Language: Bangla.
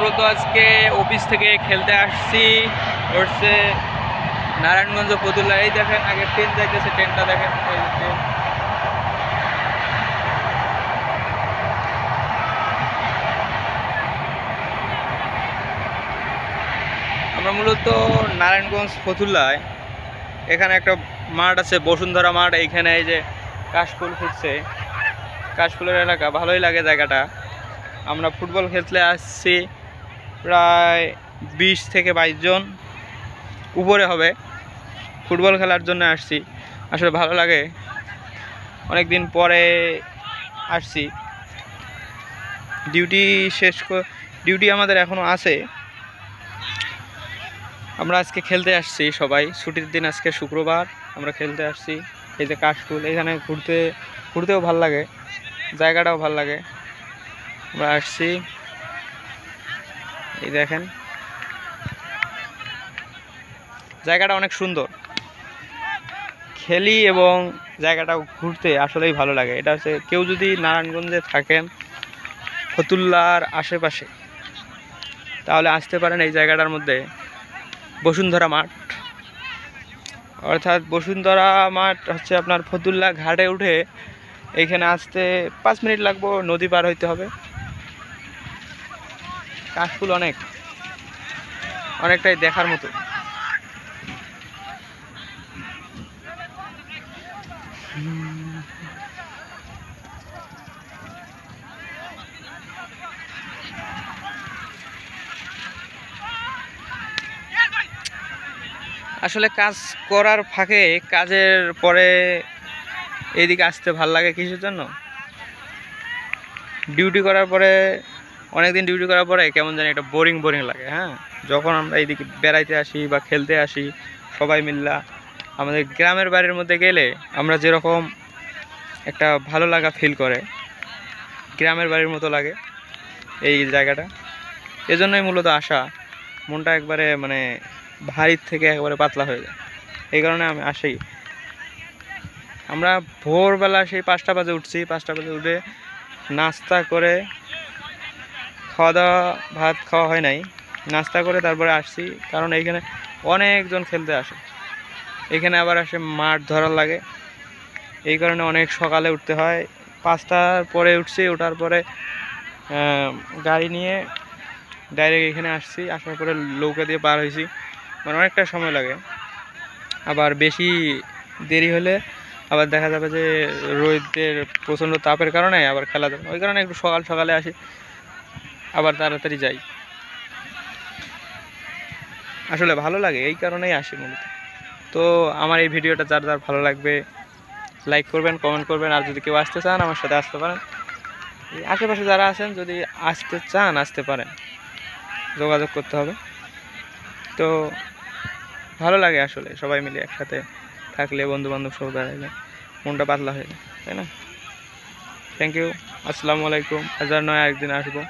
মূলত আজকে অফিস থেকে খেলতে আসছি হচ্ছে নারায়ণগঞ্জ ফতুল্লা। এই দেখেন আগে ট্রেন যাইতেছে, ট্রেনটা দেখেন, এই ট্রেন। আমরা মূলত নারায়ণগঞ্জ ফতুল্লায়, এখানে একটা মাঠ আছে বসুন্ধরা মাঠ। এইখানে এই যে কাশফুল ফুটছে, কাশফুলের এলাকা, ভালোই লাগে জায়গাটা। আমরা ফুটবল খেলতে আসছি, প্রায় 20 থেকে 22 জন উপরে হবে। ফুটবল খেলার জন্য আসছি, আসলে ভালো লাগে, অনেক দিন পরে আসছি। ডিউটি আমাদের এখনও আছে। আমরা আজকে খেলতে আসছি সবাই, ছুটির দিন, আজকে শুক্রবার। আমরা খেলতে আসছি। এই যে কাশফুল, এখানে ঘুরতেও ভাল লাগে, জায়গাটাও ভাল লাগে। আমরা আসছি, এই দেখেন জায়গাটা অনেক সুন্দর। খেলি এবং জায়গাটা ঘুরতে আসলেই ভালো লাগে। এটা হচ্ছে, কেউ যদি নারায়ণগঞ্জে থাকেন ফতুল্লার আশেপাশে, তাহলে আসতে পারেন এই জায়গাটার মধ্যে, বসুন্ধরা মাঠ। অর্থাৎ বসুন্ধরা মাঠ হচ্ছে আপনার ফতুল্লা ঘাটে উঠে এইখানে আসতে 5 মিনিট লাগবে, নদী পার হইতে হবে। কাশফুল অনেকটাই দেখার মতো। আসলে কাজ করার ফাঁকে, কাজের পরে এইদিকে আসতে ভাল লাগে কিসের জন্য, ডিউটি করার পরে, অনেকদিন ডিউটি করার পরে কেমন জানি একটা বোরিং লাগে। হ্যাঁ, যখন আমরা এইদিকে বেড়াইতে আসি বা খেলতে আসি সবাই মিল্লা, আমাদের গ্রামের বাড়ির মধ্যে গেলে আমরা যেরকম একটা ভালো লাগা ফিল করে, গ্রামের বাড়ির মতো লাগে এই জায়গাটা। এজন্যই মূলত আসা, মনটা একবারে মানে ভারীর থেকে একবারে পাতলা হয়ে যায়। এই কারণে আমি আসি। আমরা ভোরবেলা সেই 5টা বাজে উঠছি, 5টা বাজে উঠে নাস্তা করে, ভাত খাওয়া হয় নাই, নাস্তা করে তারপরে আসছি। কারণ এইখানে অনেকজন খেলতে আসে, এখানে আবার আসে মাঠ ধরার লাগে। এই কারণে অনেক সকালে উঠতে হয়। 5টার পরে উঠছি, ওঠার পরে গাড়ি নিয়ে ডাইরেক্ট এখানে আসছি। আসার পরে নৌকা দিয়ে পার হয়েছি, মানে অনেকটা সময় লাগে। আবার বেশি দেরি হলে আবার দেখা যাবে যে রোদের প্রচণ্ড তাপের কারণে আবার খেলা যাবে, ওই কারণে একটু সকালে আসি, আবার তাড়াতাড়ি যাই। আসলে ভালো লাগে, এই কারণেই আসি মূলত। তো আমার এই ভিডিওটা যার ভালো লাগবে লাইক করবেন, কমেন্ট করবেন। আর যদি কেউ আসতে চান আমার সাথে আসতে পারেন। আশেপাশে যারা আছেন যদি আসতে চান আসতে পারেন, যোগাযোগ করতে হবে। তো ভালো লাগে আসলে, সবাই মিলে একসাথে থাকলে, বন্ধুবান্ধব সব বেড়াইলে মনটা পাতলা হয়ে যায়, তাই না? থ্যাংক ইউ, আসসালামু আলাইকুম। আজ আর নয়, আরেকদিন আসবো।